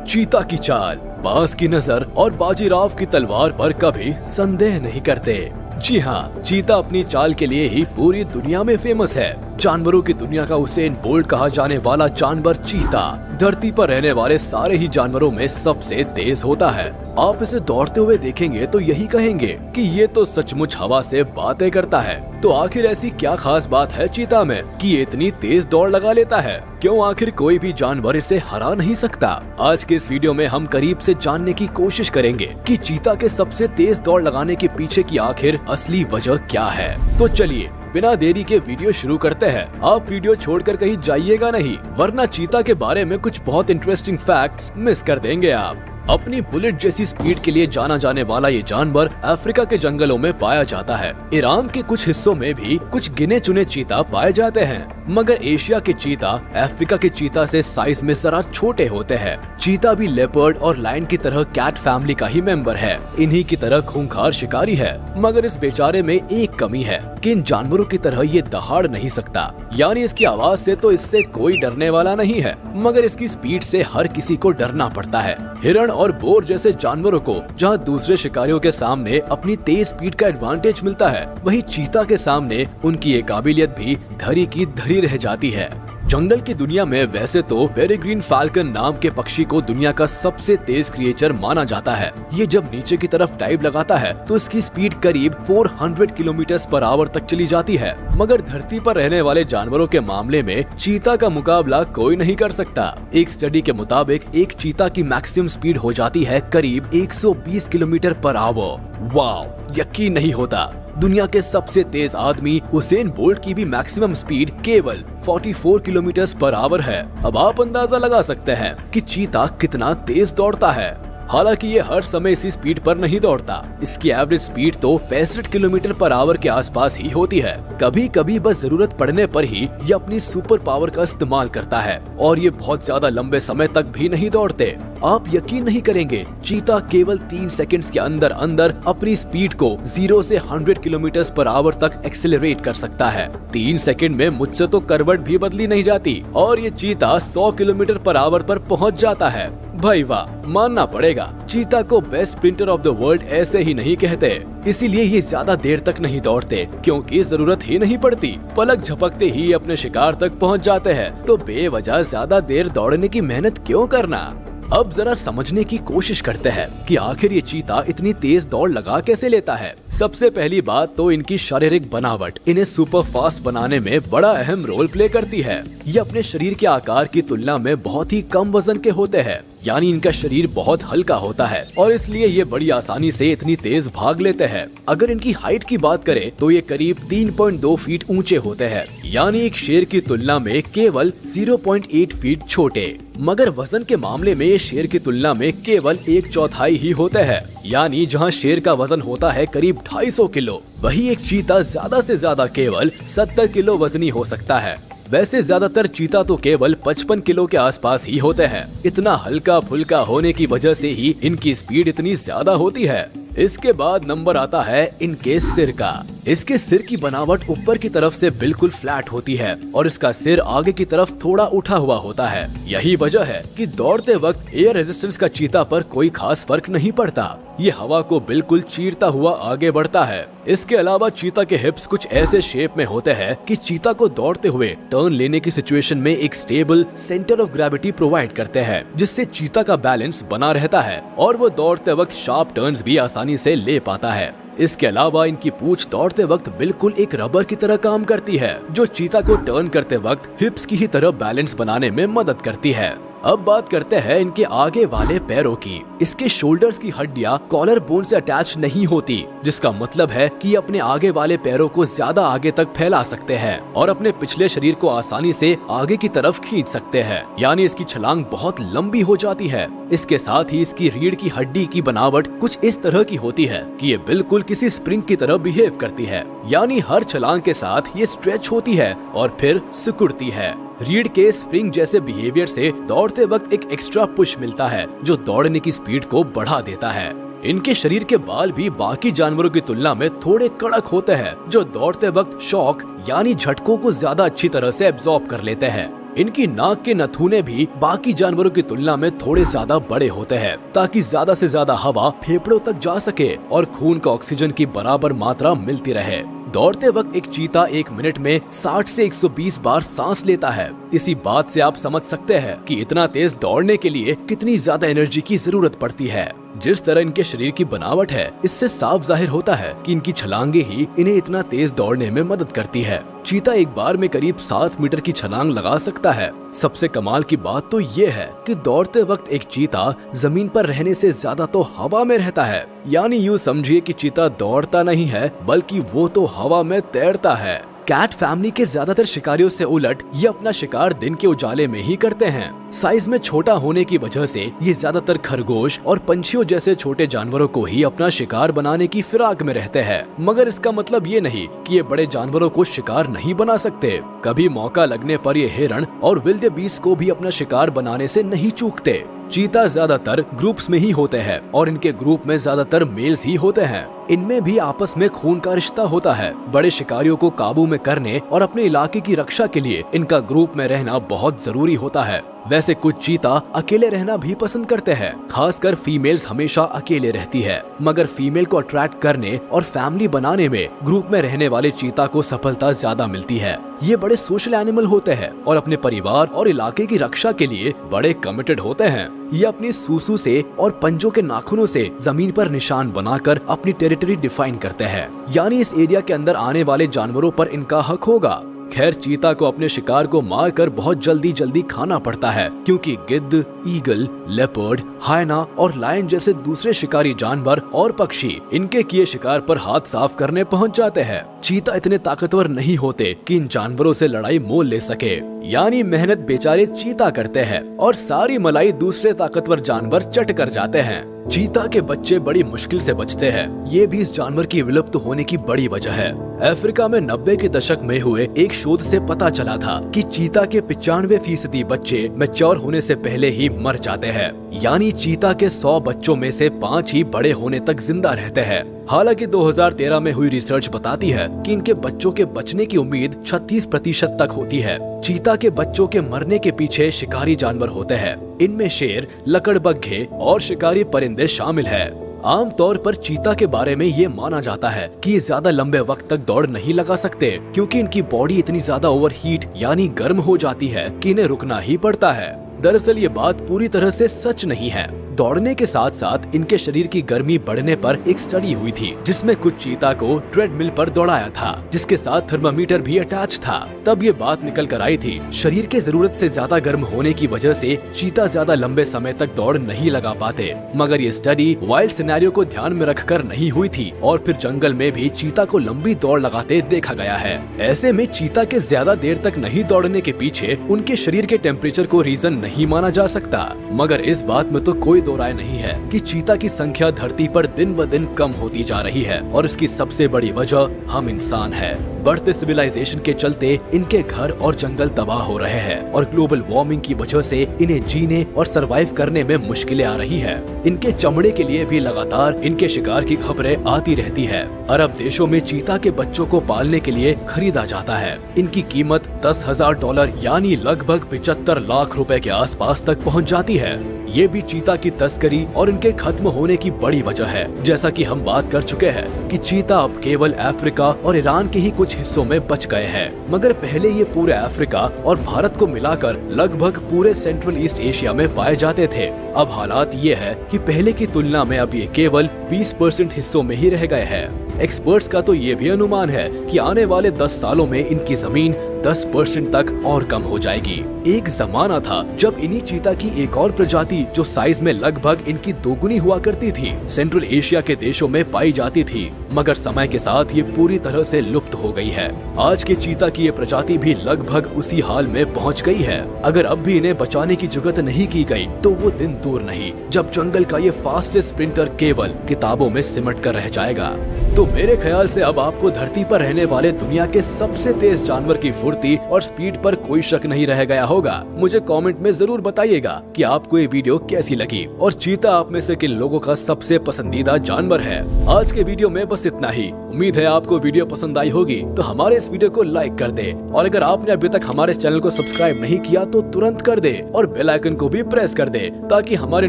चीता की चाल, बाज की नजर और बाजीराव की तलवार पर कभी संदेह नहीं करते। जी हाँ, चीता अपनी चाल के लिए ही पूरी दुनिया में फेमस है। जानवरों की दुनिया का उसेन बोल्ट कहा जाने वाला जानवर चीता धरती पर रहने वाले सारे ही जानवरों में सबसे तेज होता है। आप इसे दौड़ते हुए देखेंगे तो यही कहेंगे कि ये तो सचमुच हवा से बातें करता है। तो आखिर ऐसी क्या खास बात है चीता में कि ये इतनी तेज दौड़ लगा लेता है? क्यों आखिर कोई भी जानवर इसे हरा नहीं सकता? आज के इस वीडियो में हम करीब से जानने की कोशिश करेंगे कि चीता के सबसे तेज दौड़ लगाने के पीछे की आखिर असली वजह क्या है। तो चलिए बिना देरी के वीडियो शुरू करते हैं। आप वीडियो छोड़कर कहीं जाइएगा नहीं, वरना चीता के बारे में कुछ बहुत इंटरेस्टिंग फैक्ट्स मिस कर देंगे आप। अपनी बुलेट जैसी स्पीड के लिए जाना जाने वाला ये जानवर अफ्रीका के जंगलों में पाया जाता है। ईरान के कुछ हिस्सों में भी कुछ गिने चुने चीता पाए जाते हैं, मगर एशिया के चीता अफ्रीका के चीता से साइज में जरा छोटे होते हैं। चीता भी लेपर्ड और लायन की तरह कैट फैमिली का ही मेंबर है। इन्हीं की तरह खूंखार शिकारी है, मगर इस बेचारे में एक कमी है कि इन जानवरों की तरह ये दहाड़ नहीं सकता। यानी इसकी आवाज से तो इससे कोई डरने वाला नहीं है, मगर इसकी स्पीड से हर किसी को डरना पड़ता है। हिरण और बोर जैसे जानवरों को जहां दूसरे शिकारियों के सामने अपनी तेज स्पीड का एडवांटेज मिलता है, वहीं चीता के सामने उनकी ये काबिलियत भी धरी की धरी रह जाती है। जंगल की दुनिया में वैसे तो पेरेग्रीन फाल्कन नाम के पक्षी को दुनिया का सबसे तेज क्रिएचर माना जाता है। ये जब नीचे की तरफ डाइव लगाता है तो इसकी स्पीड करीब 400 किलोमीटर/आवर तक चली जाती है, मगर धरती पर रहने वाले जानवरों के मामले में चीता का मुकाबला कोई नहीं कर सकता। एक स्टडी के मुताबिक एक चीता की मैक्सिमम स्पीड हो जाती है करीब 120 किलोमीटर/आवर। वाव, यकीन नहीं होता। दुनिया के सबसे तेज आदमी उसेन बोल्ट की भी मैक्सिमम स्पीड केवल 44 किलोमीटर/आवर है। अब आप अंदाजा लगा सकते हैं कि चीता कितना तेज दौड़ता है। हालांकि ये हर समय इसी स्पीड पर नहीं दौड़ता। इसकी एवरेज स्पीड तो 65 किलोमीटर/आवर के आसपास ही होती है। कभी कभी बस जरूरत पड़ने पर ही ये अपनी सुपर पावर का इस्तेमाल करता है, और ये बहुत ज्यादा लंबे समय तक भी नहीं दौड़ते। आप यकीन नहीं करेंगे, चीता केवल 3 सेकंड्स के अंदर अंदर अपनी स्पीड को 0 से 100 किलोमीटर/आवर तक एक्सेलरेट कर सकता है। 3 सेकंड में मुझसे तो करवट भी बदली नहीं जाती, और ये चीता 100 किलोमीटर/आवर पर पहुंच जाता है। भाई वाह, मानना पड़ेगा, चीता को best sprinter of the world ऐसे ही नहीं कहते। इसीलिए ये ज्यादा देर तक नहीं दौड़ते, क्योंकि जरूरत ही नहीं पड़ती। पलक झपकते ही अपने शिकार तक पहुंच जाते हैं, तो बेवजह ज्यादा देर दौड़ने की मेहनत क्यों करना। अब जरा समझने की कोशिश करते हैं कि आखिर ये चीता इतनी तेज दौड़ लगा कैसे लेता है। सबसे पहली बात तो इनकी शारीरिक बनावट इन्हें सुपर फास्ट बनाने में बड़ा अहम रोल प्ले करती है। ये अपने शरीर के आकार की तुलना में बहुत ही कम वजन के होते हैं, यानी इनका शरीर बहुत हल्का होता है, और इसलिए ये बड़ी आसानी से इतनी तेज भाग लेते हैं। अगर इनकी हाइट की बात करें तो ये करीब 3.2 फीट ऊंचे होते हैं, यानी एक शेर की तुलना में केवल 0.8 फीट छोटे। मगर वजन के मामले में ये शेर की तुलना में केवल 1/4 ही होते हैं, यानी जहां शेर का वजन होता है करीब 250 किलो, वही एक चीता ज्यादा से ज्यादा केवल 70 किलो वजनी हो सकता है। वैसे ज्यादातर चीता तो केवल 55 किलो के आसपास ही होते हैं। इतना हल्का फुल्का होने की वजह से ही इनकी स्पीड इतनी ज्यादा होती है। इसके बाद नंबर आता है इनके सिर का। इसके सिर की बनावट ऊपर की तरफ से बिल्कुल फ्लैट होती है, और इसका सिर आगे की तरफ थोड़ा उठा हुआ होता है। यही वजह है कि दौड़ते वक्त एयर रेजिस्टेंस का चीता पर कोई खास फर्क नहीं पड़ता। ये हवा को बिल्कुल चीरता हुआ आगे बढ़ता है। इसके अलावा चीता के हिप्स कुछ ऐसे शेप में होते हैं कि चीता को दौड़ते हुए टर्न लेने की सिचुएशन में एक stable centre of gravity provide करते हैं, जिससे चीता का बैलेंस बना रहता है और वो दौड़ते वक्त शार्प टर्न्स भी आसानी से ले पाता है। इसके अलावा इनकी पूंछ दौड़ते वक्त बिल्कुल एक रबर की तरह काम करती है, जो चीता को टर्न करते वक्त हिप्स की ही तरह बैलेंस बनाने में मदद करती है। अब बात करते हैं इनके आगे वाले पैरों की। इसके शोल्डर्स की हड्डियां कॉलर बोन से अटैच नहीं होती, जिसका मतलब है कि अपने आगे वाले पैरों को ज्यादा आगे तक फैला सकते हैं और अपने पिछले शरीर को आसानी से आगे की तरफ खींच सकते हैं, यानी इसकी छलांग बहुत लंबी हो जाती है। इसके साथ ही इसकी रीढ़ की हड्डी की बनावट कुछ इस तरह की होती है कि ये बिल्कुल किसी स्प्रिंग की तरह बिहेव करती है, यानी हर छलांग के साथ ये स्ट्रेच होती है और फिर सिकुड़ती है। रीढ़ के स्प्रिंग जैसे बिहेवियर से दौड़ते वक्त एक एक्स्ट्रा पुश मिलता है, जो दौड़ने की स्पीड को बढ़ा देता है। इनके शरीर के बाल भी बाकी जानवरों की तुलना में थोड़े कड़क होते हैं, जो दौड़ते वक्त शॉक यानी झटकों को ज्यादा अच्छी तरह से एब्जॉर्ब कर लेते हैं। इनकी नाक के नथुने भी बाकी जानवरों की तुलना में थोड़े ज्यादा बड़े होते हैं, ताकि ज्यादा से ज्यादा हवा फेफड़ों तक जा सके और खून का ऑक्सीजन की बराबर मात्रा मिलती रहे। दौड़ते वक्त एक चीता 1 मिनट में 60 से 120 बार सांस लेता है। इसी बात से आप समझ सकते हैं कि इतना तेज दौड़ने के लिए कितनी ज्यादा एनर्जी की जरूरत पड़ती है। जिस तरह इनके शरीर की बनावट है, इससे साफ जाहिर होता है कि इनकी छलांगे ही इन्हें इतना तेज दौड़ने में मदद करती है। चीता एक बार में करीब 7 मीटर की छलांग लगा सकता है। सबसे कमाल की बात तो ये है कि दौड़ते वक्त एक चीता जमीन पर रहने से ज्यादा तो हवा में रहता है। यानी यूँ समझिए कि चीता दौड़ता नहीं है, बल्कि वो तो हवा में तैरता है। कैट फैमिली के ज्यादातर शिकारियों से उलट ये अपना शिकार दिन के उजाले में ही करते हैं। साइज में छोटा होने की वजह से ये ज्यादातर खरगोश और पंछियों जैसे छोटे जानवरों को ही अपना शिकार बनाने की फिराक में रहते हैं। मगर इसका मतलब ये नहीं कि ये बड़े जानवरों को शिकार नहीं बना सकते। कभी मौका लगने पर ये हिरण और विल्डेबीस्ट को भी अपना शिकार बनाने से नहीं चूकते। चीता ज्यादातर ग्रुप्स में ही होते हैं और इनके ग्रुप में ज्यादातर मेल्स ही होते हैं। इनमें भी आपस में खून का रिश्ता होता है। बड़े शिकारियों को काबू में करने और अपने इलाके की रक्षा के लिए इनका ग्रुप में रहना बहुत जरूरी होता है। वैसे कुछ चीता अकेले रहना भी पसंद करते हैं, खासकर फीमेल्स हमेशा अकेले रहती है। मगर फीमेल को अट्रैक्ट करने और फैमिली बनाने में ग्रुप में रहने वाले चीता को सफलता ज्यादा मिलती है। ये बड़े सोशल एनिमल होते हैं और अपने परिवार और इलाके की रक्षा के लिए बड़े कमिटेड होते हैं। ये अपनी सूसू से और पंजों के नाखूनों से जमीन पर निशान बनाकर अपनी टेरिटरी डिफाइन करते हैं, यानी इस एरिया के अंदर आने वाले जानवरों पर इनका हक होगा। खैर, चीता को अपने शिकार को मारकर बहुत जल्दी खाना पड़ता है, क्योंकि गिद्ध, ईगल, लेपर्ड, हायना और लायन जैसे दूसरे शिकारी जानवर और पक्षी इनके किए शिकार पर हाथ साफ करने पहुंच जाते हैं। चीता इतने ताकतवर नहीं होते कि इन जानवरों से लड़ाई मोल ले सके, यानी मेहनत बेचारे चीता करते हैं और सारी मलाई दूसरे ताकतवर जानवर चट कर जाते हैं। चीता के बच्चे बड़ी मुश्किल से बचते हैं। ये भी इस जानवर की विलुप्त होने की बड़ी वजह है। अफ्रीका में 90 के दशक में हुए एक शोध से पता चला था कि चीता के 95% बच्चे मैच्योर होने से पहले ही मर जाते हैं। यानी चीता के 100 बच्चों में से 5 ही बड़े होने तक जिंदा रहते हैं। हालांकि 2013 में हुई रिसर्च बताती है कि इनके बच्चों के बचने की उम्मीद 36% तक होती है। चीता के बच्चों के मरने के पीछे शिकारी जानवर होते हैं। इनमें शेर, लकड़बग्घे और शिकारी परिंदे शामिल है। आमतौर पर चीता के बारे में ये माना जाता है कि ये ज्यादा लंबे वक्त तक दौड़ नहीं लगा सकते, क्योंकि इनकी बॉडी इतनी ज्यादा ओवरहीट यानी गर्म हो जाती है कि इन्हें रुकना ही पड़ता है। दरअसल ये बात पूरी तरह से सच नहीं है। दौड़ने के साथ साथ इनके शरीर की गर्मी बढ़ने पर एक स्टडी हुई थी, जिसमें कुछ चीता को ट्रेडमिल पर दौड़ाया था, जिसके साथ थर्मामीटर भी अटैच था। तब ये बात निकल कर आई थी, शरीर के जरूरत से ज्यादा गर्म होने की वजह से चीता ज्यादा लंबे समय तक दौड़ नहीं लगा पाते। मगर ये स्टडी वाइल्ड सिनेरियो को ध्यान में रखकर नहीं हुई थी और फिर जंगल में भी चीता को लंबी दौड़ लगाते देखा गया है। ऐसे में चीता के ज्यादा देर तक नहीं दौड़ने के पीछे उनके शरीर के टेम्परेचर को रीजन नहीं माना जा सकता। मगर इस बात में तो कोई दो राय नहीं है कि चीता की संख्या धरती पर दिन ब दिन कम होती जा रही है और इसकी सबसे बड़ी वजह हम इंसान है। बढ़ते सिविलाइजेशन के चलते इनके घर और जंगल तबाह हो रहे हैं और ग्लोबल वार्मिंग की वजह से इन्हें जीने और सरवाइव करने में मुश्किलें आ रही है। इनके चमड़े के लिए भी लगातार इनके शिकार की खबरें आती रहती है। अरब देशों में चीता के बच्चों को पालने के लिए खरीदा जाता है। इनकी कीमत $10,000 यानी लगभग 75 लाख रुपए के आसपास तक पहुंच जाती है। ये भी चीता की तस्करी और इनके खत्म होने की बड़ी वजह है। जैसा कि हम बात कर चुके हैं कि चीता अब केवल अफ्रीका और ईरान के ही कुछ हिस्सों में बच गए हैं, मगर पहले ये पूरे अफ्रीका और भारत को मिलाकर लगभग पूरे सेंट्रल ईस्ट एशिया में पाए जाते थे। अब हालात ये है कि पहले की तुलना में अब ये केवल 20% हिस्सों में ही रह गए हैं। एक्सपर्ट्स का तो ये भी अनुमान है कि आने वाले 10 सालों में इनकी जमीन 10% तक और कम हो जाएगी। एक जमाना था जब इन्हीं चीता की एक और प्रजाति जो साइज में लगभग इनकी दोगुनी हुआ करती थी, सेंट्रल एशिया के देशों में पाई जाती थी, मगर समय के साथ ये पूरी तरह से लुप्त हो गई है। आज के चीता की ये प्रजाति भी लगभग उसी हाल में पहुंच गई है। अगर अब भी इन्हें बचाने की जुगत नहीं की गई तो वो दिन दूर नहीं जब जंगल का ये फास्टेस्ट स्प्रिंटर केवल किताबों में सिमट कर रह जाएगा। तो मेरे ख्याल से अब आपको धरती पर रहने वाले दुनिया के सबसे तेज जानवर की फुर्ती और स्पीड पर कोई शक नहीं रह गया होगा। मुझे कमेंट में जरूर बताइएगा कि आपको ये वीडियो कैसी लगी और चीता आप में से किन लोगों का सबसे पसंदीदा जानवर है। आज के वीडियो में बस इतना ही। उम्मीद है आपको वीडियो पसंद आई होगी, तो हमारे इस वीडियो को लाइक कर दे और अगर आपने अभी तक हमारे चैनल को सब्सक्राइब नहीं किया तो तुरंत कर दे और बेल आइकन को भी प्रेस कर दे ताकि हमारे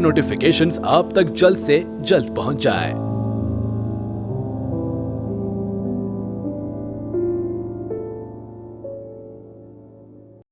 नोटिफिकेशंस आप तक जल्द से जल्द पहुंच जाए।